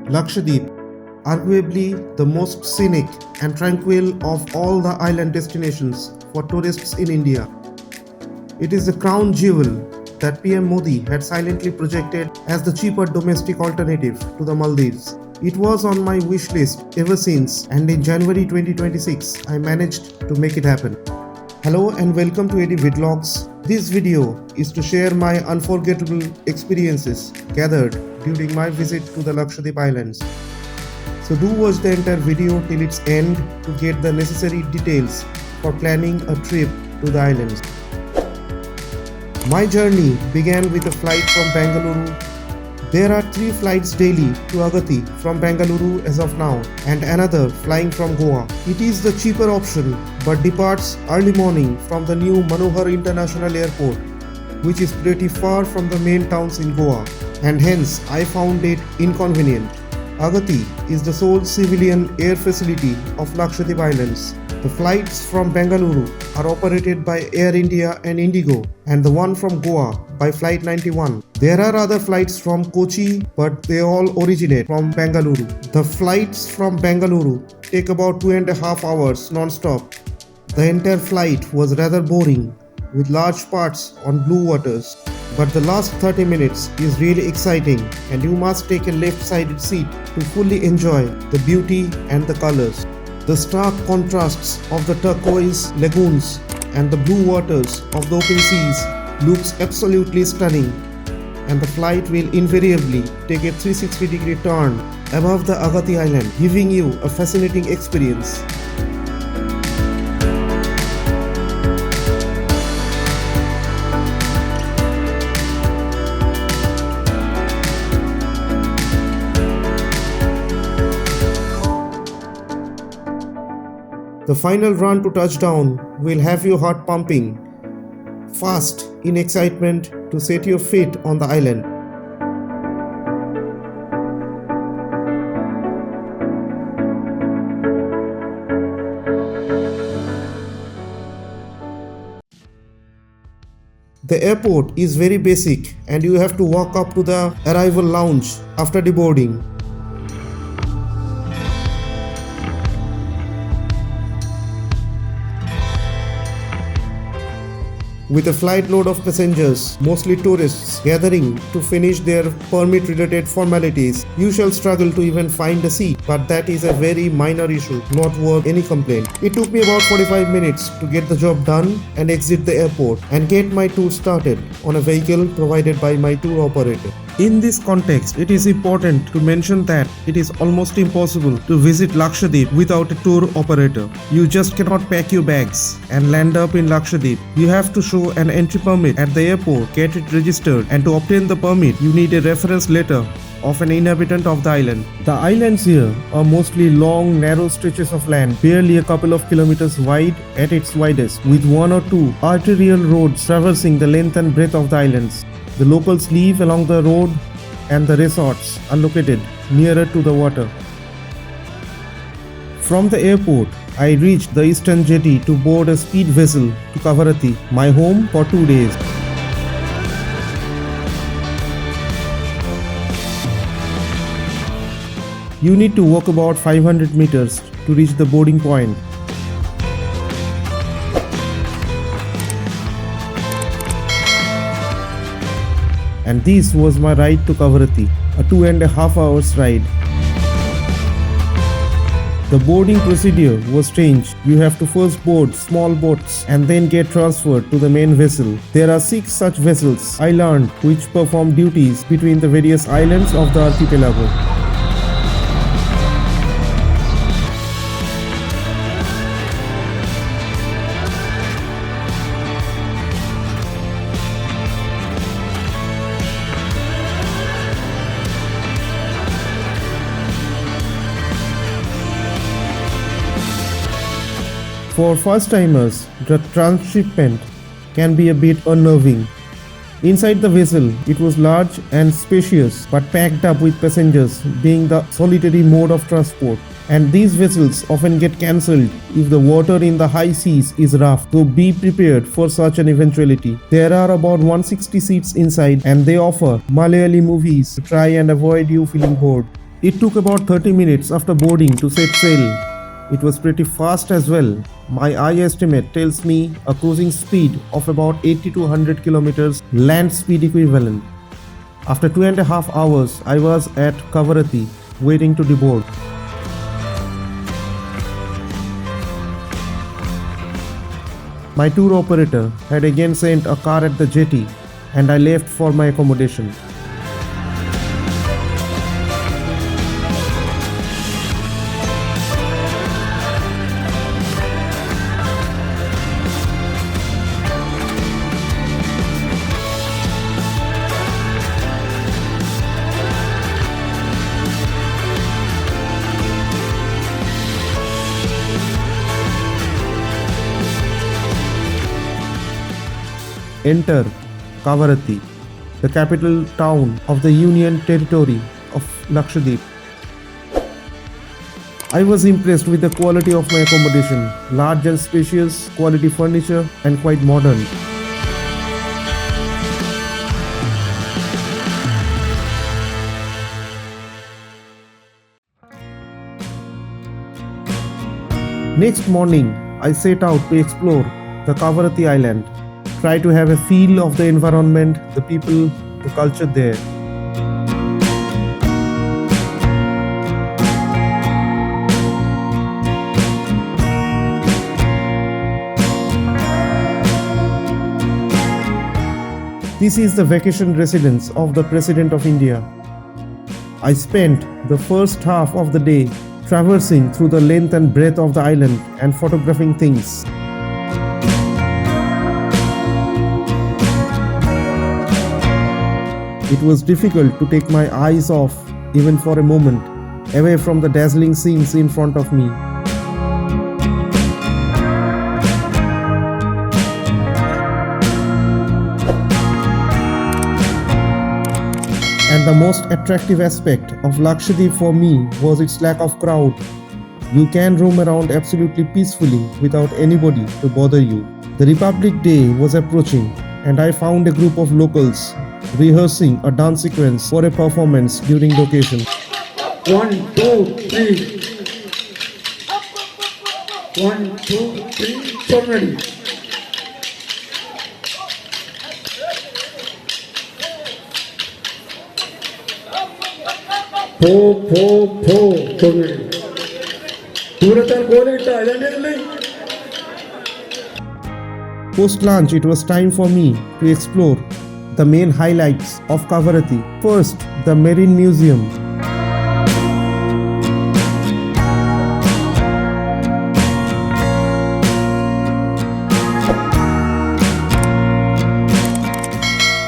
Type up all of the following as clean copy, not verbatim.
Lakshadweep, arguably the most scenic and tranquil of all the island destinations for tourists in India. It is the crown jewel that PM Modi had silently projected as the cheaper domestic alternative to the Maldives. It was on my wish list ever since, and in January 2026, I managed to make it happen. Hello and welcome to Eddie Vlogs. This video is to share my unforgettable experiences gathered during my visit to the Lakshadweep Islands. So do watch the entire video till its end to get the necessary details for planning a trip to the islands. My journey began with a flight from Bengaluru. There are 3 flights daily to Agatti from Bengaluru as of now, and another flying from Goa. It is the cheaper option but departs early morning from the new Manohar International Airport, which is pretty far from the main towns in Goa, and hence I found it inconvenient. Agatti is the sole civilian air facility of Lakshadweep Islands. The flights from Bengaluru are operated by Air India and Indigo, and the one from Goa by Flight 91. There are other flights from Kochi, but they all originate from Bengaluru. The flights from Bengaluru take about 2.5 hours non-stop. The entire flight was rather boring, with large parts on blue waters. But the last 30 minutes is really exciting, and you must take a left-sided seat to fully enjoy the beauty and the colors. The stark contrasts of the turquoise lagoons and the blue waters of the open seas looks absolutely stunning, and the flight will invariably take a 360-degree turn above the Agatti Island, giving you a fascinating experience. The final run to touchdown will have your heart pumping fast in excitement to set your feet on the island. The airport is very basic, and you have to walk up to the arrival lounge after deboarding. With a flight load of passengers, mostly tourists, gathering to finish their permit-related formalities, you shall struggle to even find a seat, but that is a very minor issue, not worth any complaint. It took me about 45 minutes to get the job done and exit the airport and get my tour started on a vehicle provided by my tour operator. In this context, it is important to mention that it is almost impossible to visit Lakshadweep without a tour operator. You just cannot pack your bags and land up in Lakshadweep. You have to show an entry permit at the airport, get it registered, and to obtain the permit, you need a reference letter of an inhabitant of the island. The islands here are mostly long, narrow stretches of land, barely a couple of kilometers wide at its widest, with 1 or 2 arterial roads traversing the length and breadth of the islands. The locals live along the road, and the resorts are located nearer to the water. From the airport, I reached the eastern jetty to board a speed vessel to Kavaratti, my home for 2 days. You need to walk about 500 meters to reach the boarding point. And this was my ride to Kavaratti, a 2.5 hours ride. The boarding procedure was strange. You have to first board small boats and then get transferred to the main vessel. There are 6 such vessels, I learned, which perform duties between the various islands of the archipelago. For first-timers, the transshipment can be a bit unnerving. Inside the vessel, it was large and spacious but packed up with passengers, being the solitary mode of transport. And these vessels often get cancelled if the water in the high seas is rough, so be prepared for such an eventuality. There are about 160 seats inside, and they offer Malayali movies to try and avoid you feeling bored. It took about 30 minutes after boarding to set sail. It was pretty fast as well. My eye estimate tells me a cruising speed of about 80 to 100 kilometers land speed equivalent. After 2.5 hours, I was at Kavaratti waiting to deboard. My tour operator had again sent a car at the jetty and I left for my accommodation. Enter Kavaratti, the capital town of the Union Territory of Lakshadweep. I was impressed with the quality of my accommodation, large and spacious, quality furniture and quite modern. Next morning, I set out to explore the Kavaratti Island. Try to have a feel of the environment, the people, the culture there. This is the vacation residence of the President of India. I spent the first half of the day traversing through the length and breadth of the island and photographing things. It was difficult to take my eyes off, even for a moment, away from the dazzling scenes in front of me. And the most attractive aspect of Lakshadweep for me was its lack of crowd. You can roam around absolutely peacefully without anybody to bother you. The Republic Day was approaching and I found a group of locals rehearsing a dance sequence for a performance during the occasion. 1, 2, 3. 1, 2, 3. Turn ready. Po. Turn ready. Duratal goleta. Post lunch, it was time for me to explore the main highlights of Kavaratti. First, the Marine Museum.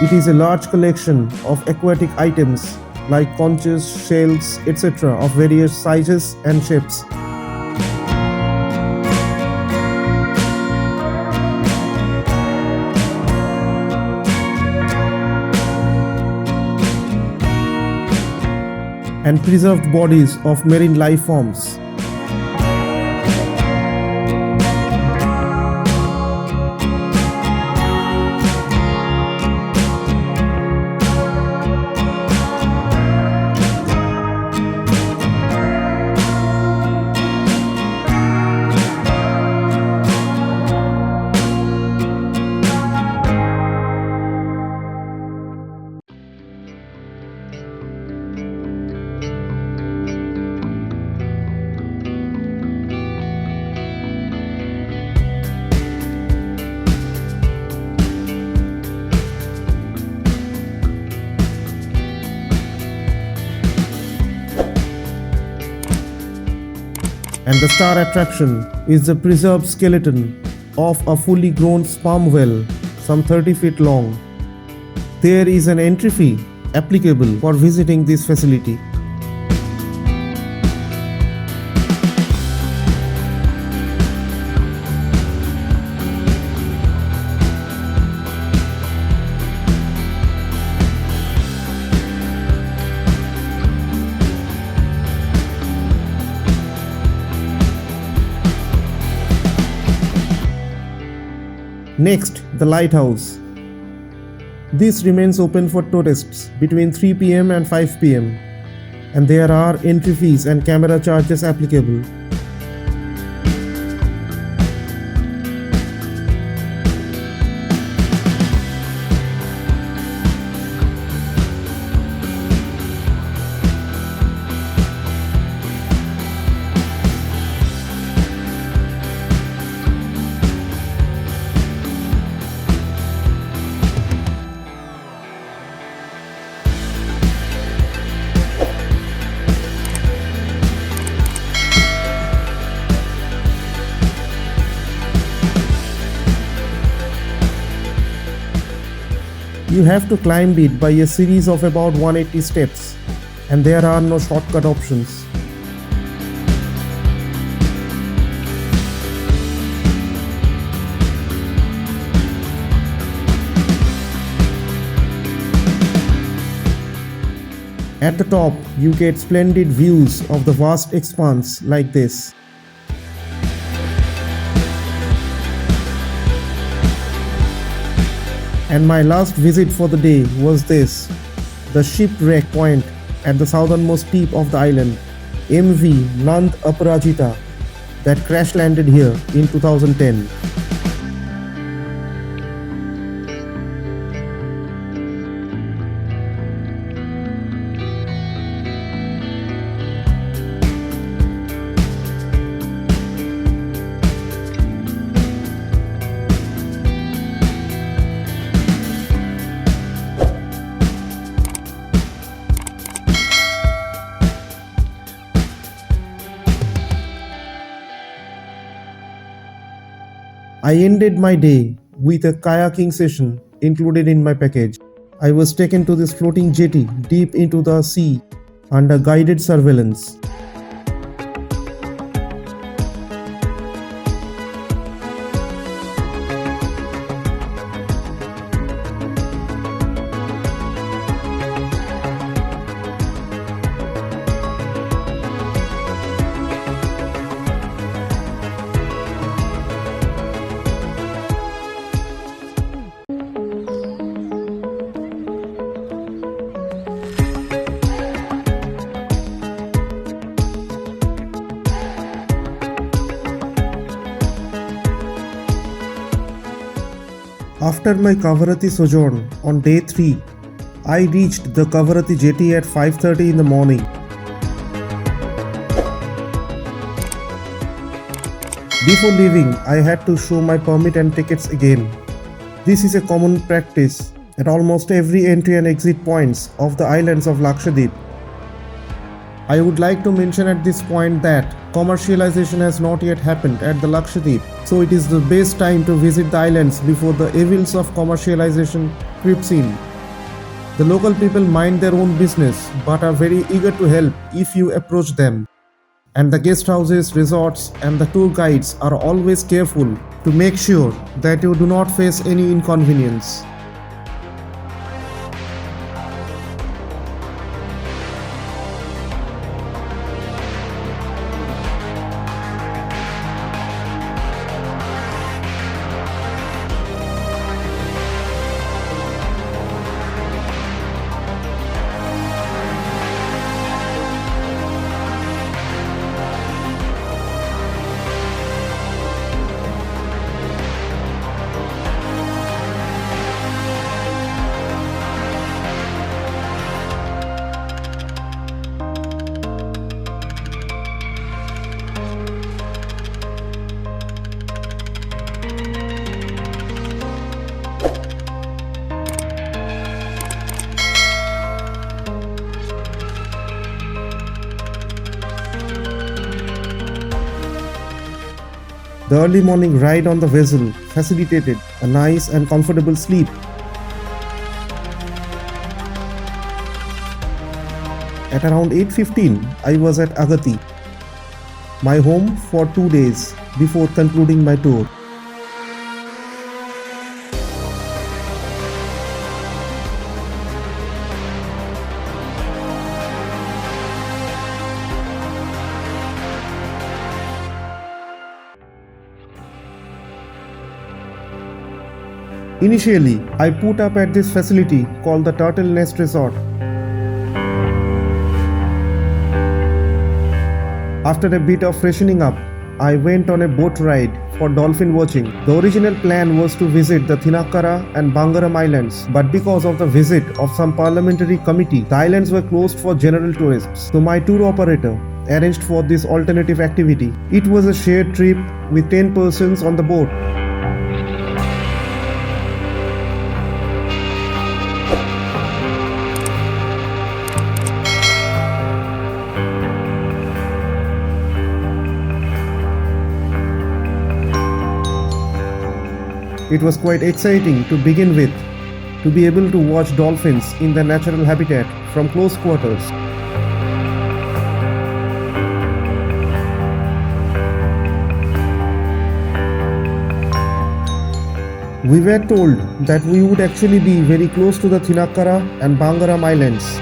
It is a large collection of aquatic items like conches, shells, etc. of various sizes and shapes. And preserved bodies of marine life forms. And the star attraction is the preserved skeleton of a fully grown sperm whale, some 30 feet long. There is an entry fee applicable for visiting this facility. Next, the lighthouse. This remains open for tourists between 3 p.m. and 5 p.m. and there are entry fees and camera charges applicable. You have to climb it by a series of about 180 steps, and there are no shortcut options. At the top, you get splendid views of the vast expanse like this. And my last visit for the day was this, the shipwreck point at the southernmost tip of the island, MV Nand Aparajita, that crash landed here in 2010. I ended my day with a kayaking session included in my package. I was taken to this floating jetty deep into the sea under guided surveillance. After my Kavarati sojourn on day 3, I reached the Kavarati jetty at 5:30 in the morning. Before leaving, I had to show my permit and tickets again. This is a common practice at almost every entry and exit points of the islands of Lakshadweep. I would like to mention at this point that commercialization has not yet happened at the Lakshadweep, so it is the best time to visit the islands before the evils of commercialization creeps in. The local people mind their own business but are very eager to help if you approach them. And the guest houses, resorts and the tour guides are always careful to make sure that you do not face any inconvenience. The early morning ride on the vessel facilitated a nice and comfortable sleep. At around 8:15, I was at Agatti, my home for 2 days before concluding my tour. Initially, I put up at this facility called the Turtle Nest Resort. After a bit of freshening up, I went on a boat ride for dolphin watching. The original plan was to visit the Thinakara and Bangaram Islands, but because of the visit of some parliamentary committee, the islands were closed for general tourists. So my tour operator arranged for this alternative activity. It was a shared trip with 10 persons on the boat. It was quite exciting to begin with, to be able to watch dolphins in their natural habitat from close quarters. We were told that we would actually be very close to the Thinakara and Bangaram Islands.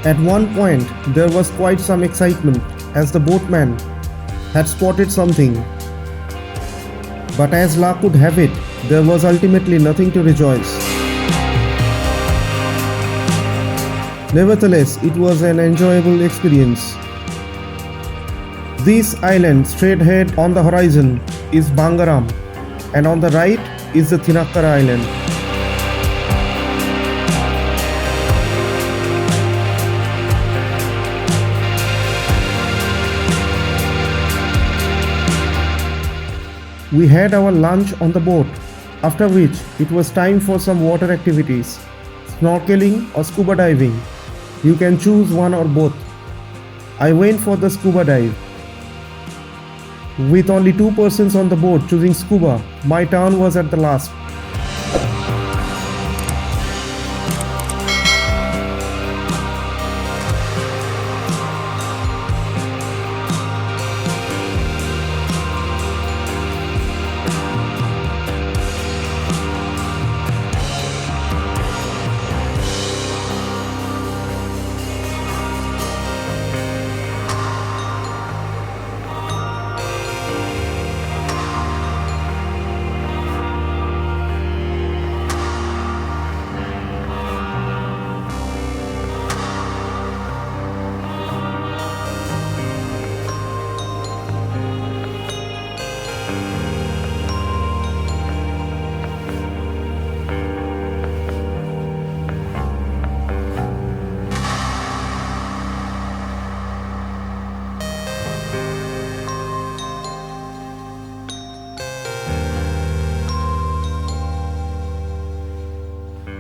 At one point, there was quite some excitement as the boatman had spotted something. But as luck would have it, there was ultimately nothing to rejoice. Nevertheless, it was an enjoyable experience. This island straight ahead on the horizon is Bangaram, and on the right is the Thinakara Island. We had our lunch on the boat, after which it was time for some water activities, snorkeling or scuba diving. You can choose one or both. I went for the scuba dive. With only 2 persons on the boat choosing scuba, my turn was at the last.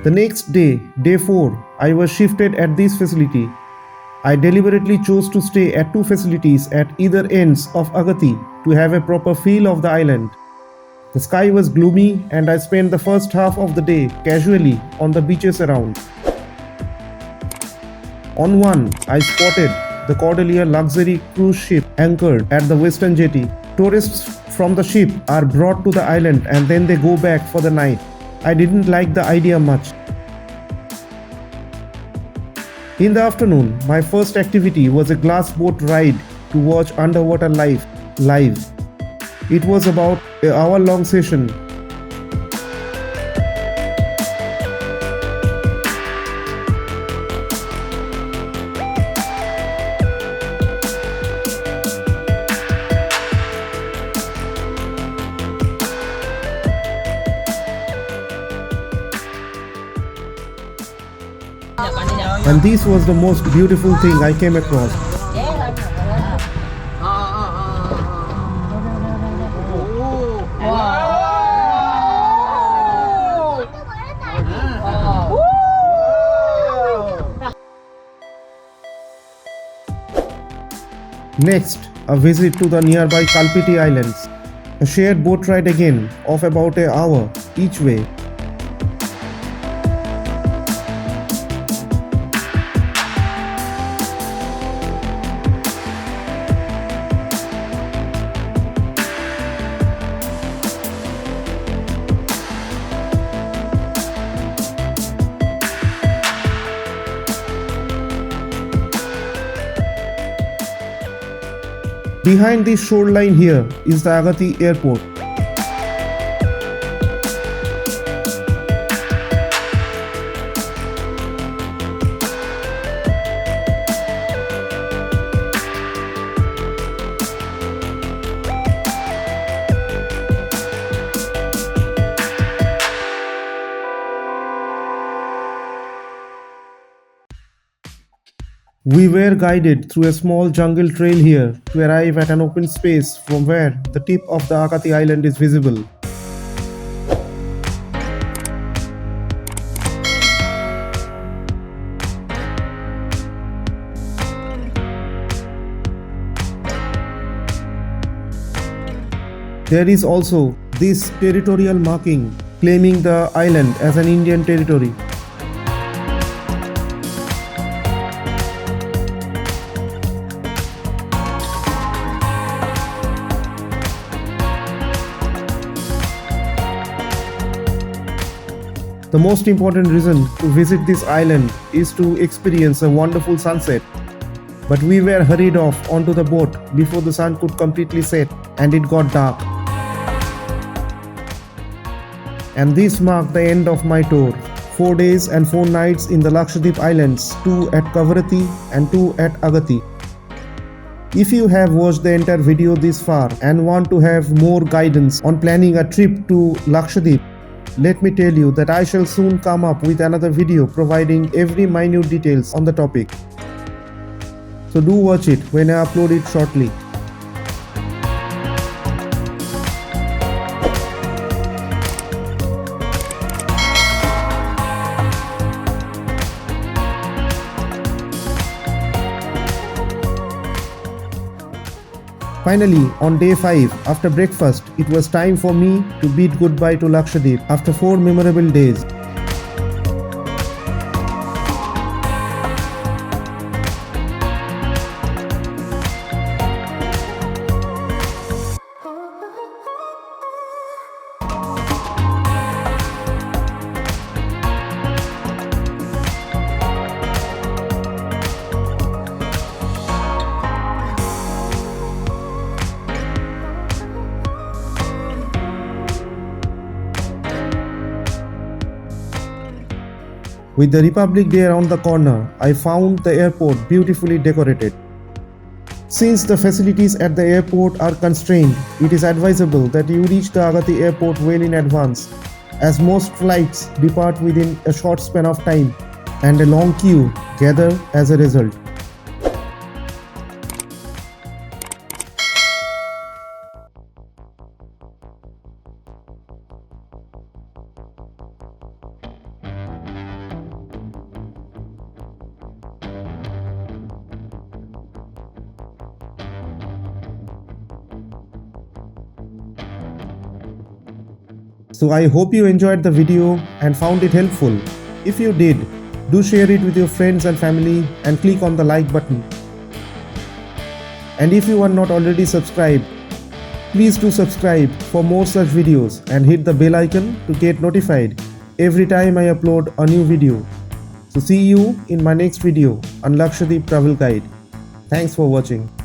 The next day, day 4, I was shifted at this facility. I deliberately chose to stay at 2 facilities at either ends of Agati to have a proper feel of the island. The sky was gloomy and I spent the first half of the day casually on the beaches around. On one, I spotted the Cordelia luxury cruise ship anchored at the western jetty. Tourists from the ship are brought to the island and then they go back for the night. I didn't like the idea much. In the afternoon, my first activity was a glass boat ride to watch underwater life live. It was about an hour-long session. And this was the most beautiful thing I came across. Next, a visit to the nearby Kalpiti Islands. A shared boat ride again of about an hour each way. Behind this shoreline here is the Agatti airport. We were guided through a small jungle trail here to arrive at an open space from where the tip of the Agatti island is visible. There is also this territorial marking claiming the island as an Indian territory. The most important reason to visit this island is to experience a wonderful sunset. But we were hurried off onto the boat before the sun could completely set and it got dark. And this marked the end of my tour. 4 days and 4 nights in the Lakshadweep Islands, 2 at Kavaratti and 2 at Agatti. If you have watched the entire video this far and want to have more guidance on planning a trip to Lakshadweep, let me tell you that I shall soon come up with another video providing every minute details on the topic. So do watch it when I upload it shortly. Finally, on day 5, after breakfast, it was time for me to bid goodbye to Lakshadweep after 4 memorable days. With the Republic Day around the corner, I found the airport beautifully decorated. Since the facilities at the airport are constrained, it is advisable that you reach the Agatti airport well in advance, as most flights depart within a short span of time and a long queue gather as a result. So I hope you enjoyed the video and found it helpful. If you did, do share it with your friends and family and click on the like button. And if you are not already subscribed, please do subscribe for more such videos and hit the bell icon to get notified every time I upload a new video. So see you in my next video on Lakshadweep Travel Guide. Thanks for watching.